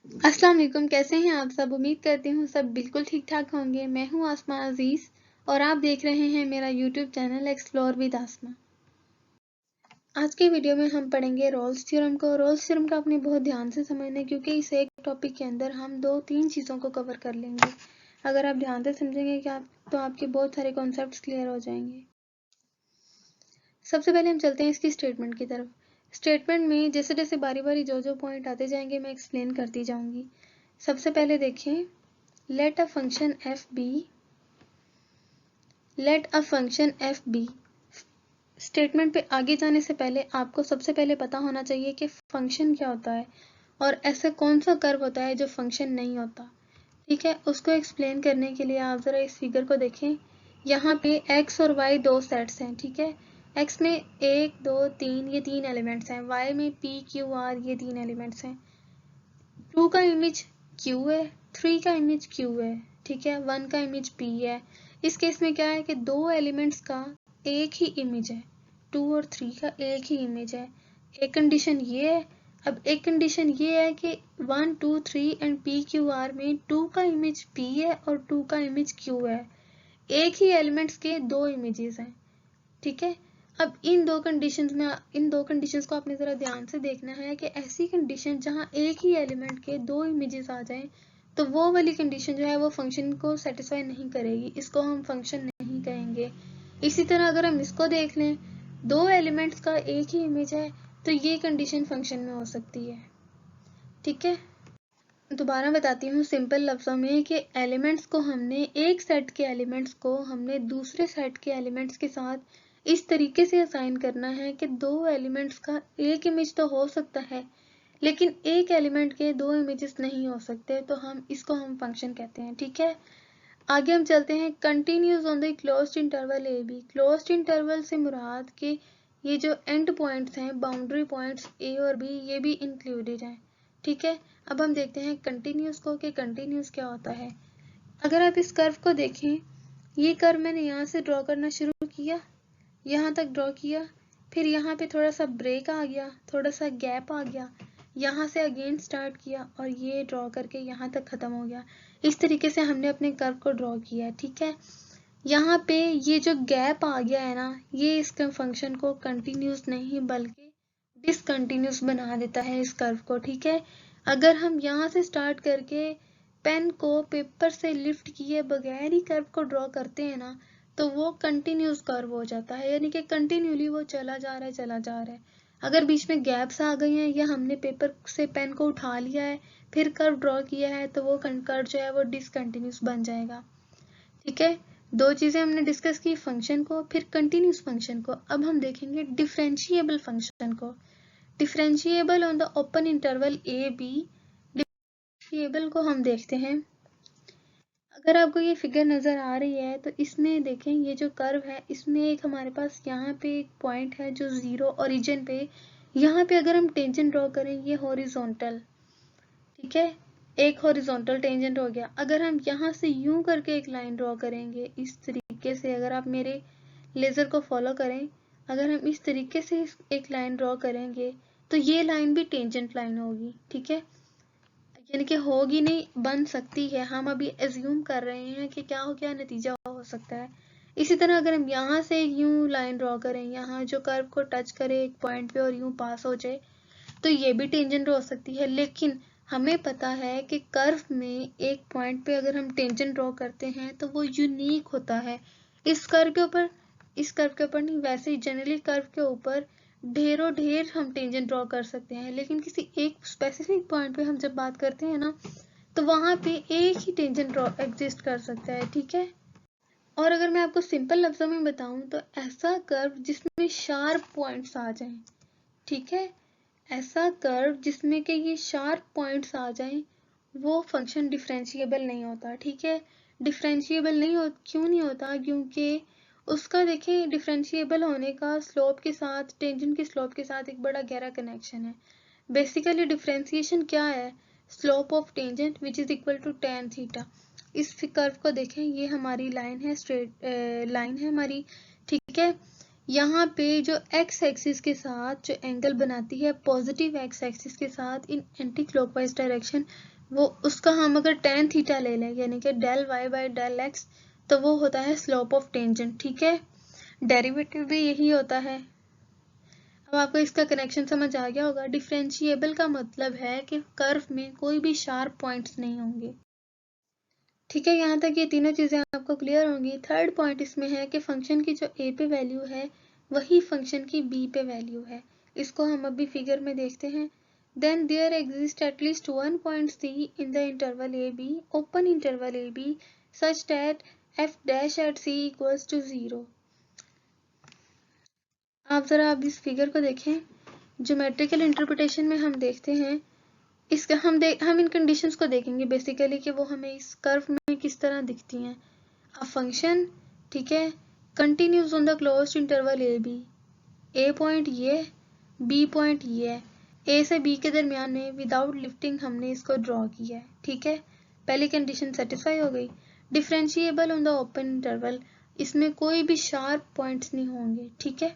अस्सलाम वालेकुम, कैसे हैं आप सब। उम्मीद करती हूँ सब बिल्कुल ठीक ठाक होंगे। मैं हूँ आसमा अजीज और आप देख रहे हैं मेरा यूट्यूब चैनल एक्सप्लोर विद आसमा। आज के वीडियो में हम पढ़ेंगे रोल्स थ्योरम को। रोल्स थ्योरम का आपने बहुत ध्यान से समझना है क्योंकि इस एक टॉपिक के अंदर हम 2-3 चीज़ों को कवर कर लेंगे। अगर आप ध्यान से समझेंगे तो आपके बहुत सारे कॉन्सेप्ट क्लियर हो जाएंगे। सबसे पहले हम चलते हैं इसकी स्टेटमेंट की तरफ। स्टेटमेंट में जैसे जैसे बारी बारी जो पॉइंट आते जाएंगे मैं एक्सप्लेन करती जाऊंगी। सबसे पहले देखें, let a function f be। Statement पे आगे जाने से पहले आपको सबसे पहले पता होना चाहिए कि फंक्शन क्या होता है और ऐसा कौन सा कर्व होता है जो फंक्शन नहीं होता। ठीक है, उसको एक्सप्लेन करने के लिए आप जरा इस फिगर को देखें। यहाँ पे x और y दो सेट्स हैं। ठीक है, x में 1 2 3 ये 3 एलिमेंट्स हैं, y में p q r ये 3 एलिमेंट्स हैं। 2 का इमेज q है, 3 का इमेज q है, ठीक है, 1 का इमेज p है। इस केस में क्या है कि दो एलिमेंट्स का एक ही इमेज है, 2 और 3 का एक ही इमेज है। एक कंडीशन ये है। अब एक कंडीशन ये है कि 1 2 3 एंड p q r में 2 का इमेज p है और 2 का इमेज q है। एक ही एलिमेंट्स के दो इमेजेस हैं। ठीक है, अब इन दो कंडीशंस को आपने ज़रा ध्यान से देखना है कि ऐसी कंडीशन जहां एक ही एलिमेंट के दो इमेजेस आ जाएं तो वो वाली कंडीशन जो है वो फंक्शन को सेटिस्फाई नहीं करेगी, इसको हम फंक्शन नहीं कहेंगे। इसी तरह अगर हम इसको देख लें, दो एलिमेंट्स का एक ही इमेज है तो ये कंडीशन फंक्शन में हो सकती है। ठीक है, दोबारा बताती हूँ सिंपल लफ्ज़ों में कि एलिमेंट्स को हमने एक सेट के एलिमेंट्स को हमने दूसरे सेट के एलिमेंट्स के साथ इस तरीके से असाइन करना है कि दो एलिमेंट्स का एक इमेज तो हो सकता है लेकिन एक एलिमेंट के दो इमेजेस नहीं हो सकते, तो इसको हम फंक्शन कहते हैं। ठीक है, आगे हम चलते हैं। Continues on the closed interval A B. Closed interval से मुराद के ये जो एंड पॉइंट्स हैं, बाउंड्री पॉइंट्स ए और बी, ये भी इंक्लूडेड हैं। ठीक है, अब हम देखते हैं कंटिन्यूज को कि कंटिन्यूज क्या होता है। अगर आप इस कर्व को देखें, ये कर्व मैंने यहाँ से ड्रॉ करना शुरू किया, यहाँ तक ड्रॉ किया, फिर यहाँ पे थोड़ा सा ब्रेक आ गया, थोड़ा सा गैप आ गया, यहाँ से अगेन स्टार्ट किया और ये ड्रॉ करके यहाँ तक ख़त्म हो गया। इस तरीके से हमने अपने कर्व को ड्रॉ किया। ठीक है, यहाँ पे ये जो गैप आ गया है ना, ये इसके फंक्शन को कंटिन्यूस नहीं बल्कि डिसकंटिन्यूस बना देता है इस कर्व को। ठीक है, अगर हम यहाँ से स्टार्ट करके पेन को पेपर से लिफ्ट किए बगैर ही कर्व को ड्रॉ करते हैं ना, तो वो कंटिन्यूस कर्व हो जाता है, यानी कि कंटिन्यूली वो चला जा रहा है। अगर बीच में गैप्स आ गई हैं या हमने पेपर से पेन को उठा लिया है फिर कर्व ड्रॉ किया है तो वो कर्व जो है वो डिसकंटिन्यूस बन जाएगा। ठीक है, दो चीजें हमने डिस्कस की, फंक्शन को फिर कंटिन्यूस फंक्शन को। अब हम देखेंगे डिफरेंशिएबल फंक्शन को। Differentiable on the open interval A B. Differentiable को हम देखते हैं। अगर आपको ये फिगर नज़र आ रही है तो इसमें देखें, ये जो कर्व है इसमें एक हमारे पास यहाँ पे एक पॉइंट है जो जीरो ओरिजिन पे, यहाँ पे अगर हम टेंजेंट ड्रॉ करें ये हॉरिजॉन्टल, ठीक है, एक हॉरिजॉन्टल टेंजेंट हो गया। अगर हम यहाँ से यूं करके एक लाइन ड्रॉ करेंगे इस तरीके से, अगर आप मेरे लेज़र को फॉलो करें, अगर हम इस तरीके से एक लाइन ड्रॉ करेंगे तो ये लाइन भी टेंजेंट लाइन होगी। ठीक है, यानी कि होगी नहीं, बन सकती है, हम अभी एज्यूम कर रहे हैं कि क्या नतीजा हो सकता है। इसी तरह अगर हम यहाँ से यूं लाइन ड्रॉ करें, यहाँ जो कर्व को टच करे एक पॉइंट पे और यूं पास हो जाए तो ये भी टेंजेंट हो सकती है। लेकिन हमें पता है कि कर्व में एक पॉइंट पे अगर हम टेंजेंट ड्रॉ करते हैं तो वो यूनिक होता है। इस कर्व के ऊपर नहीं, वैसे ही जनरली कर्व के ऊपर ढेरों ढेर हम टेंजेंट ड्रॉ कर सकते हैं, लेकिन किसी एक स्पेसिफिक पॉइंट पे हम जब बात करते हैं ना तो वहां पे एक ही टेंजेंट ड्रॉ एग्जिस्ट कर सकता है। ठीक है, और अगर मैं आपको सिंपल लफ्जों में बताऊं तो ऐसा कर्व जिसमें शार्प पॉइंट्स आ जाएं, ठीक है, ऐसा कर्व जिसमें कि ये शार्प पॉइंट्स आ जाएं, वो फंक्शन डिफरेंशिएबल नहीं होता। ठीक है, डिफरेंशिएबल क्यों नहीं होता, क्योंकि उसका देखें डिफरेंशिएबल होने का स्लोप के साथ, टेंजेंट के स्लोप के साथ एक बड़ा गहरा कनेक्शन है। बेसिकली डिफरेंशिएशन क्या है, slope of tangent which is equal to tan theta. इस कर्व को देखें, ये हमारी लाइन है, स्ट्रेट लाइन है हमारी। ठीक है, यहाँ पे जो एक्स एक्सिस के साथ जो एंगल बनाती है, पॉजिटिव एक्स एक्सिस के साथ इन एंटी क्लॉकवाइज डायरेक्शन, वो उसका हम अगर tan थीटा ले लें यानी कि del y by del x, तो वो होता है स्लोप ऑफ टेंजेंट। ठीक है, डेरिवेटिव भी यही होता है। अब आपको इसका कनेक्शन समझ आ गया होगा। डिफरेंशिएबल का मतलब है कि कर्व में कोई भी शार्प पॉइंट्स नहीं होंगे। ठीक है, यहाँ तक ये तीनों चीज़ें आपको क्लियर होंगी। थर्ड पॉइंट इसमें है कि फंक्शन की जो ए पे वैल्यू है वही फंक्शन की बी पे वैल्यू है। इसको हम अभी फिगर में देखते हैं। Then there exist at least one point C in the interval A B, open interval A B, such that F dash at C equals to 0। आप ज़रा अब इस फिगर को देखें। ज्योमेट्रिकल इंटरप्रिटेशन में हम देखते हैं इसका हम इन कंडीशंस को देखेंगे बेसिकली कि वो हमें इस कर्व में किस तरह दिखती हैं। अ फंक्शन, ठीक है, continues on the closed interval A B, A point ये, बी पॉइंट ये है, ए से बी के दरमियान में विदाउट लिफ्टिंग हमने इसको ड्रॉ किया है। ठीक है, पहली कंडीशन सेटिस्फाई हो गई। Differentiable on the open interval, इसमें कोई भी शार्प पॉइंट्स नहीं होंगे। ठीक है,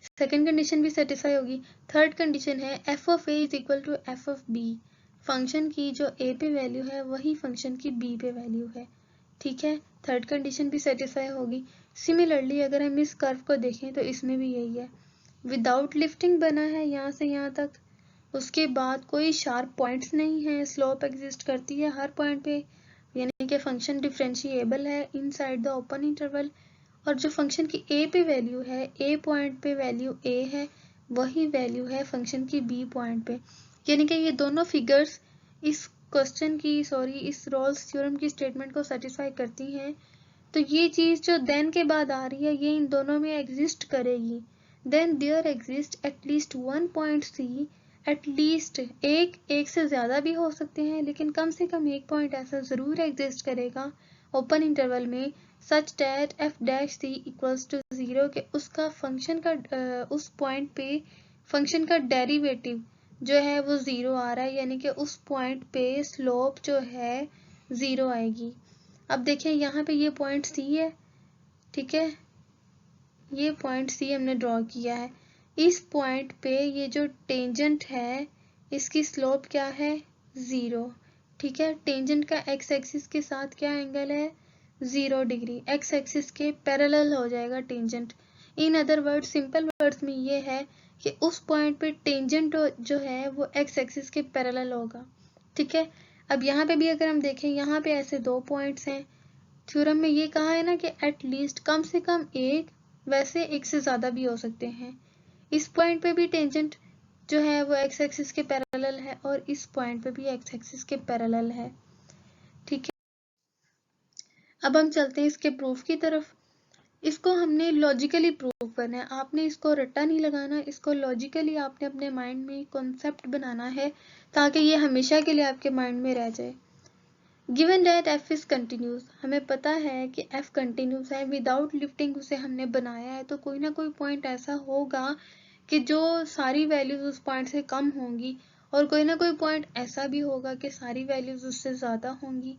सेकेंड कंडीशन भी सेटिस्फाई होगी। थर्ड कंडीशन है F of A is equal to F of B, function की जो ए पे वैल्यू है वही फंक्शन की बी पे वैल्यू है। ठीक है, थर्ड कंडीशन भी सेटिस्फाई होगी। सिमिलरली अगर हम इस कर्व को देखें तो इसमें भी यही है, विदाउट लिफ्टिंग बना है यहाँ से यहाँ तक, उसके बाद कोई शार्प पॉइंट्स नहीं है, स्लोप एग्जिस्ट करती है हर पॉइंट पे, यानी कि फंक्शन डिफरेंशिएबल है इनसाइड द ओपन इंटरवल। और जो फंक्शन की ए पे वैल्यू है, ए पॉइंट पे वैल्यू ए है, वही वैल्यू है फंक्शन की बी पॉइंट पे। यानी कि ये दोनों फिगर्स इस क्वेश्चन की इस रोल्स थ्योरम की स्टेटमेंट को सेटिस्फाई करती हैं। तो ये चीज़ जो देन के बाद आ रही है ये इन दोनों में एग्जिस्ट करेगी। Then there exist at least one point C, at least एक से ज़्यादा भी हो सकते हैं, लेकिन कम से कम एक पॉइंट ऐसा ज़रूर एग्जिस्ट करेगा ओपन इंटरवल में, such that F dash C equals to 0, के उसका फंक्शन का उस पॉइंट पे फंक्शन का डेरिवेटिव जो है वो 0 आ रहा है, यानी कि उस पॉइंट पे स्लोप जो है 0 आएगी। अब देखें यहाँ पे ये पॉइंट सी है, ठीक है, ये पॉइंट सी हमने ड्रॉ किया है। इस पॉइंट पे ये जो टेंजेंट है इसकी स्लोप क्या है, 0। ठीक है, टेंजेंट का एक्स एक्सिस के साथ क्या एंगल है, 0 डिग्री, एक्स एक्सिस के पैरेलल हो जाएगा tangent. In other word, simple words में ये है कि उस पॉइंट पे टेंजेंट जो है वो एक्स एक्सिस के पैरेलल होगा। ठीक है, अब यहाँ पे भी अगर हम देखें, यहाँ पे ऐसे दो पॉइंट्स हैं। थ्योरम में ये कहा है ना कि एटलीस्ट कम से कम एक, वैसे एक से ज़्यादा भी हो सकते हैं। इस पॉइंट पे भी टेंजेंट जो है वो एक्स एक्सिस के पैरेलल है और इस पॉइंट पे भी एक्स एक्सिस के पैरेलल है। ठीक है, अब हम चलते हैं इसके प्रूफ की तरफ। इसको हमने लॉजिकली प्रूव करना है, आपने इसको रट्टा नहीं लगाना, इसको लॉजिकली आपने अपने माइंड में कॉन्सेप्ट बनाना है ताकि ये हमेशा के लिए आपके माइंड में रह जाए। Given that F is continuous, हमें पता है कि एफ कंटिन्यूस है, विदाउट लिफ्टिंग उसे हमने बनाया है, तो कोई ना कोई पॉइंट ऐसा होगा कि जो सारी वैल्यूज उस पॉइंट से कम होंगी और कोई ना कोई पॉइंट ऐसा भी होगा कि सारी वैल्यूज उससे ज़्यादा होंगी।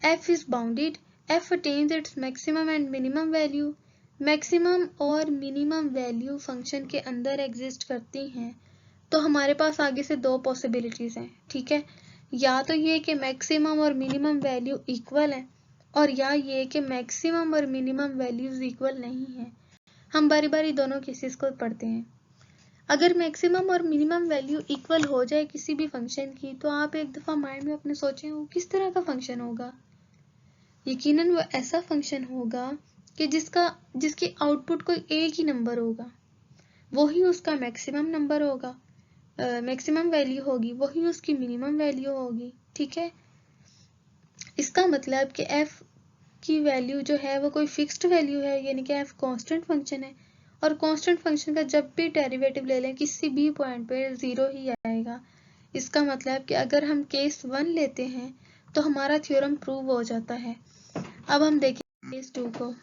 F is bounded, F attains its maximum and minimum value, maximum और मिनिमम वैल्यू फंक्शन के अंदर एग्जिस्ट करती हैं। तो हमारे पास आगे से दो पॉसिबिलिटीज़ हैं। ठीक है, या तो ये कि मैक्सिमम और मिनिमम वैल्यू इक्वल है, और या ये कि मैक्सिमम और मिनिमम वैल्यूज इक्वल नहीं है। हम बारी बारी दोनों केसेस को पढ़ते हैं। अगर मैक्सिमम और मिनिमम वैल्यू इक्वल हो जाए किसी भी फंक्शन की, तो आप एक दफ़ा माइंड में अपने सोचें वो किस तरह का फंक्शन होगा। यकीनन वो ऐसा फंक्शन होगा कि जिसकी आउटपुट कोई एक ही नंबर होगा, वही उसका मैक्सिमम नंबर होगा, मैक्सिमम वैल्यू होगी, वही उसकी मिनिमम वैल्यू होगी। ठीक है, इसका मतलब कि f की वैल्यू जो है वो कोई फिक्स्ड वैल्यू है, यानी कि f कांस्टेंट फंक्शन है, और कांस्टेंट फंक्शन का जब भी डेरिवेटिव ले लें किसी भी पॉइंट पे 0 ही आएगा। इसका मतलब कि अगर हम केस 1 लेते हैं तो हमारा थ्योरम प्रूव हो जाता है। अब हम देखें केस 2 को।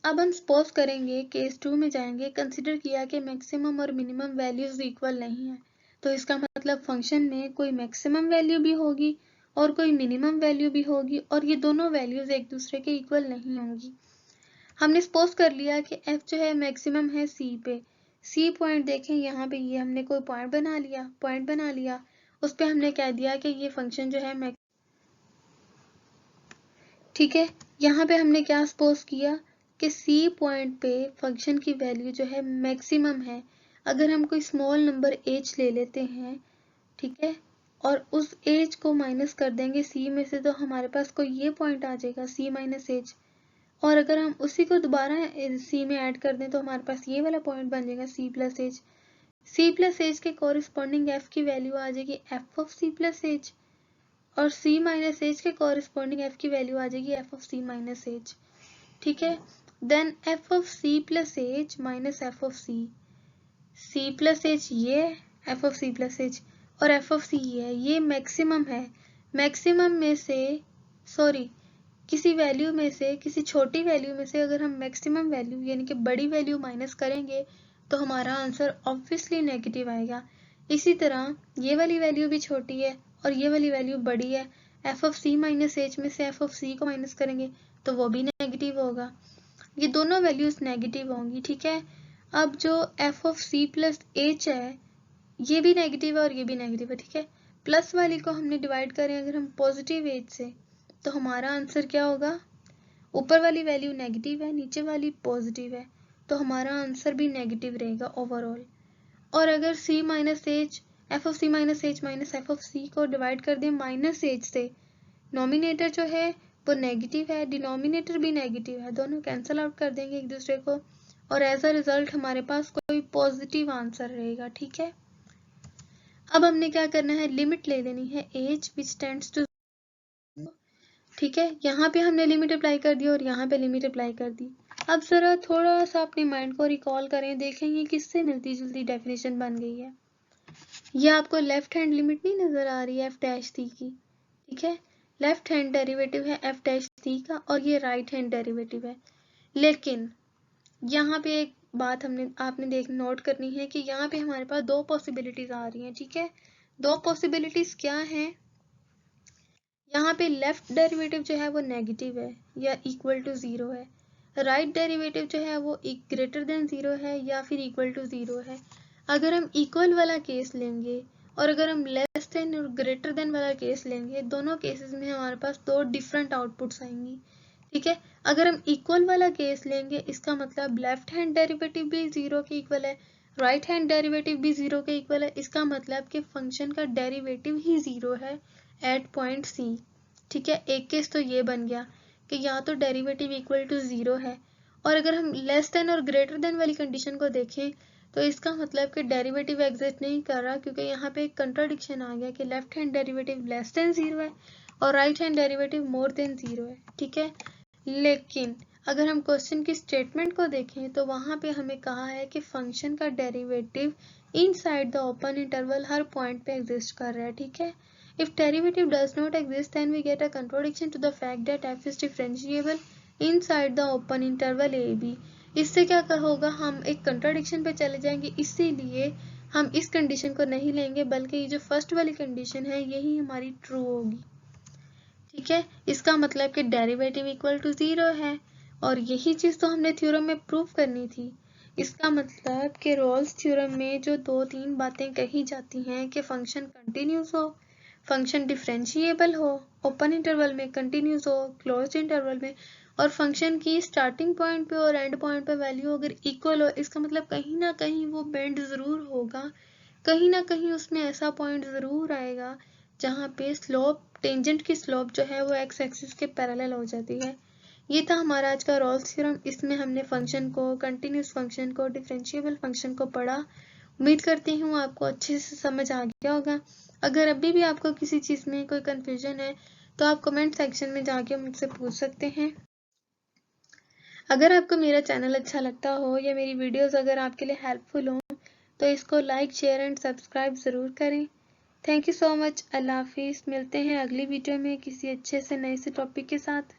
अब हम सपोज करेंगे, केस 2 में जाएंगे, कंसिडर किया कि मैक्सिमम और मिनिमम वैल्यूज इक्वल नहीं है, तो इसका मतलब फंक्शन में कोई मैक्सिमम वैल्यू भी होगी और कोई मिनिमम वैल्यू भी होगी, और ये दोनों वैल्यूज एक दूसरे के इक्वल नहीं होंगी। हमने सपोज कर लिया कि f जो है मैक्सिमम है c पे, c पॉइंट देखें यहाँ पे, ये हमने कोई पॉइंट बना लिया उस पर हमने कह दिया कि ये फंक्शन जो है ठीक है। यहाँ पे हमने क्या सपोज किया कि सी पॉइंट पे फंक्शन की वैल्यू जो है मैक्सिमम है। अगर हम कोई स्मॉल नंबर एच ले लेते हैं, ठीक है, और उस एज को माइनस कर देंगे सी में से, तो हमारे पास कोई ये पॉइंट आ जाएगा सी माइनस एच। और अगर हम उसी को दोबारा सी में ऐड कर दें तो हमारे पास ये वाला पॉइंट बन जाएगा C plus H. C plus H के कॉरिस्पॉन्डिंग एफ की वैल्यू आ जाएगी F of C plus H, और सी माइनस एच के कॉरिस्पॉन्डिंग एफ की वैल्यू आ जाएगी F of C minus H. ठीक है, then F of C plus H minus F of C plus H ये F of C plus H, और F of C ये है, ये मैक्सिमम है। मैक्सिमम में से किसी वैल्यू में से, किसी छोटी वैल्यू में से अगर हम मैक्सिमम वैल्यू यानी कि बड़ी वैल्यू माइनस करेंगे तो हमारा आंसर ऑब्वियसली नेगेटिव आएगा। इसी तरह ये वाली वैल्यू भी छोटी है और ये वाली वैल्यू बड़ी है, F of C minus H में से एफ ऑफ सी को माइनस करेंगे तो वो भी नेगेटिव होगा। ये दोनों वैल्यूज नेगेटिव होंगी। ठीक है, अब जो F of C plus H है ये भी नेगेटिव है और ये भी नेगेटिव है। ठीक है, प्लस वाली को हमने डिवाइड करें अगर हम पॉजिटिव एज से तो हमारा आंसर क्या होगा, ऊपर वाली वैल्यू नेगेटिव है, नीचे वाली पॉजिटिव है, तो हमारा आंसर भी नेगेटिव रहेगा ओवरऑल। और अगर C minus H, F of C minus H minus F of C को डिवाइड कर दें माइनस एच से, नॉमिनेटर जो है वो नेगेटिव है, डिनोमिनेटर भी नेगेटिव है, दोनों कैंसिल आउट कर देंगे एक दूसरे को, और एज अ रिजल्ट हमारे पास कोई पॉजिटिव आंसर रहेगा। ठीक है, अब हमने क्या करना है, लिमिट ले लेनी है एज विच टेंड्स टू। ठीक है, यहाँ पे हमने लिमिट अप्लाई कर दी और यहाँ पे लिमिट अप्लाई कर दी। अब जरा थोड़ा सा अपने माइंड को रिकॉल करें, देखेंगे किससे मिलती जुलती डेफिनेशन बन गई है। ये आपको लेफ्ट हैंड लिमिट नहीं नजर आ रही है एफ डैश सी की। ठीक है, लेफ्ट हैंड डेरिवेटिव है एफ डैश सी का और ये राइट हैंड डेरिवेटिव है। लेकिन यहाँ पे एक बात आपने नोट करनी है कि यहाँ पे हमारे पास दो पॉसिबिलिटीज आ रही हैं। ठीक है, दो पॉसिबिलिटीज क्या है, यहाँ पे लेफ्ट डेरिवेटिव जो है वो नेगेटिव है या इक्वल टू जीरो है, राइट डेरिवेटिव जो है वो ग्रेटर देन जीरो है या फिर इक्वल टू जीरो है। अगर हम इक्वल वाला केस लेंगे और अगर हम लेस देन और ग्रेटर देन वाला केस लेंगे, दोनों केसेस में हमारे पास दो डिफरेंट आउटपुट्स आएंगी। ठीक है, अगर हम इक्वल वाला केस लेंगे इसका मतलब लेफ्ट हैंड डेरिवेटिव भी जीरो के इक्वल है, राइट हैंड डेरिवेटिव भी जीरो के इक्वल है, इसका मतलब कि फंक्शन का डेरिवेटिव ही जीरो है एट पॉइंट सी। ठीक है, एक केस तो ये बन गया कि या तो डेरिवेटिव इक्वल टू जीरो है, और अगर हम लेस देन और ग्रेटर देन वाली कंडीशन को देखें तो इसका मतलब कि डेरिवेटिव एग्जिस्ट नहीं कर रहा, क्योंकि यहाँ पे एक कंट्राडिक्शन आ गया कि left hand derivative less than zero है और right hand derivative more than zero है। ठीक है, लेकिन अगर हम क्वेश्चन की स्टेटमेंट को देखें तो वहां पे हमें कहा है कि फंक्शन का derivative inside the open interval her point पे एग्जिस्ट कर रहा है। ठीक है, if derivative does not exist then we get a contradiction to the fact that f is differentiable inside the open interval a b। इससे क्या होगा, हम एक कंट्राडिक्शन पे चले जाएंगे, इसीलिए हम इस कंडीशन को नहीं लेंगे बल्कि ये जो फर्स्ट वाली कंडीशन है यही हमारी ट्रू होगी। ठीक है, इसका मतलब कि डेरिवेटिव इक्वल टू जीरो है और यही चीज तो हमने थ्योरम में प्रूव करनी थी। इसका मतलब कि रोल्स थ्योरम में जो दो तीन बातें कही जाती हैं कि फंक्शन कंटिन्यूस हो, फंक्शन डिफरेंशिएबल हो, ओपन इंटरवल में कंटिन्यूस हो, क्लोज्ड इंटरवल में, और फंक्शन की स्टार्टिंग पॉइंट पे और एंड पॉइंट पे वैल्यू अगर इक्वल हो, इसका मतलब कहीं ना कहीं वो बेंड जरूर होगा, कहीं ना कहीं उसमें ऐसा पॉइंट जरूर आएगा जहाँ पे स्लोप, टेंजेंट की स्लोप जो है वो एक्स एक्सिस के पैरेलल हो जाती है। ये था हमारा आज का रोल्स थ्योरम। इसमें हमने फंक्शन को, कंटिन्यूस फंक्शन को, डिफरेंशिएबल फंक्शन को पढ़ा। उम्मीद करती हूँ आपको अच्छे से समझ आ गया होगा। अगर अभी भी आपको किसी चीज में कोई कंफ्यूजन है तो आप कमेंट सेक्शन में जाके मुझसे पूछ सकते हैं। अगर आपको मेरा चैनल अच्छा लगता हो या मेरी वीडियोस अगर आपके लिए हेल्पफुल हो तो इसको लाइक, शेयर एंड सब्सक्राइब जरूर करें। Thank you so much. अल्लाह हाफिज। मिलते हैं अगली वीडियो में किसी अच्छे से नए से टॉपिक के साथ।